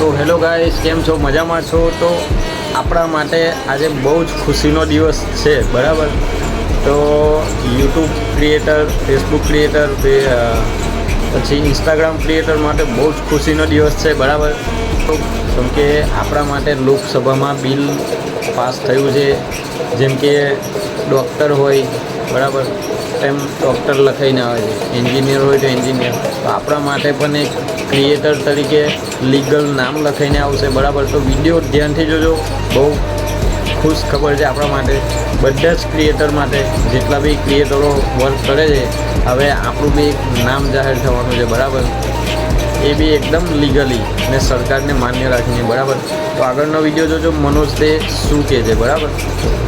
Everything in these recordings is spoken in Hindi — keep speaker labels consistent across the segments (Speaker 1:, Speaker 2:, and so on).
Speaker 1: તો હેલો ગાઈસ, કેમ છો? મજામાં છો? તો આપણા માટે આજે બહુ જ ખુશીનો દિવસ છે, બરાબર? તો યુટ્યુબ ક્રિએટર, ફેસબુક ક્રિએટર, પછી ઇન્સ્ટાગ્રામ ક્રિએટર માટે બહુ જ ખુશીનો દિવસ છે, બરાબર? તો કેમ કે આપણા માટે લોકસભામાં બિલ પાસ થયું છે, જેમ કે ડૉક્ટર હોય, બરાબર, એમ ડૉક્ટર લખાઈને આવે છે, એન્જિનિયર હોય તો એન્જિનિયર. તો આપણા માટે પણ એક ક્રિએટર તરીકે લીગલ નામ લખાઈને આવશે, બરાબર? તો વિડીયો ધ્યાનથી જોજો, બહુ ખુશ ખબર છે આપણા માટે, બધા જ ક્રિએટર માટે. જેટલા બી ક્રિએટરો વર્ક કરે છે, હવે આપણું બી એક નામ જાહેર થવાનું છે, બરાબર? એ બી એકદમ લીગલી ને સરકારને માન્ય રાખીને, બરાબર? તો આગળનો વિડીયો જોજો, મનોજ તે શું કહે છે, બરાબર?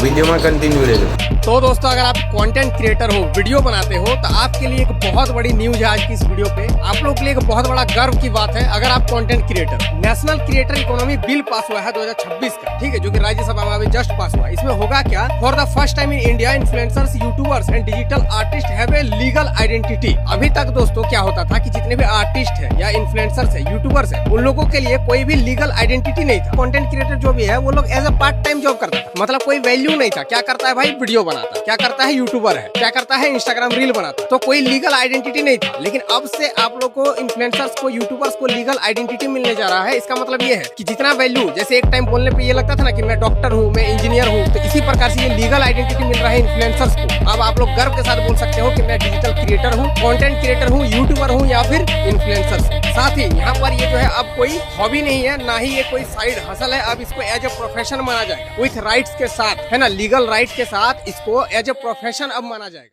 Speaker 1: વિડીયોમાં કન્ટિન્યू રહેજો।
Speaker 2: तो दोस्तों, अगर आप कंटेंट क्रिएटर हो, वीडियो बनाते हो, तो आपके लिए एक बहुत बड़ी न्यूज है आज की इस वीडियो पे। आप लोग के लिए एक बहुत बड़ा गर्व की बात है। अगर आप content creator, national creator economy bill pass हुआ है 2026 का, ठीक है, जो कि राज्यसभा में अभी जस्ट पास हुआ। इसमें होगा क्या, for the first time in India influencers, YouTubers and digital artist have a legal identity. अभी तक दोस्तों क्या होता था कि जितने भी आर्टिस्ट है या इन्फ्लुएंसर्स है, यूट्यूबर्स है, उन लोगों के लिए कोई भी लीगल आइडेंटिटी नहीं था। कंटेंट क्रिएटर जो भी है वो लोग as a part time job करता था, मतलब कोई वैल्यू नहीं था। क्या करता है भाई? वीडियो बनाता। क्या करता है? यूट्यूबर है। क्या करता है? इंस्टाग्राम रील बनाता। तो कोई लीगल आइडेंटिटी नहीं था। लेकिन अब से आप लोग को, इन्फ्लुएंसर्स को, यूट्यूबर्स को लीगल आइडेंटिटी मिलने जा रहा है। इसका मतलब ये है कि जितना वैल्यू, जैसे एक टाइम बोलने पे ये लगता था ना कि मैं डॉक्टर हूँ, मैं इंजीनियर हूँ, तो इसी प्रकार से ये लीगल आइडेंटिटी मिल रहा है इन्फ्लुएंसर्स को। अब आप लोग गर्व के साथ बोल सकते हो कि मैं डिजिटल क्रिएटर हूँ, कंटेंट क्रिएटर हूँ, यूट्यूबर हूँ या फिर इन्फ्लुएंसर्स। साथ ही यहाँ पर ये जो है अब कोई हॉबी नहीं है, ना ही ये कोई साइड हसल है। अब इसको एज ए प्रोफेशन माना जाएगा, विथ राइट्स के साथ, है ना, लीगल राइट के साथ इसको एज ए प्रोफेशन अब माना जाएगा।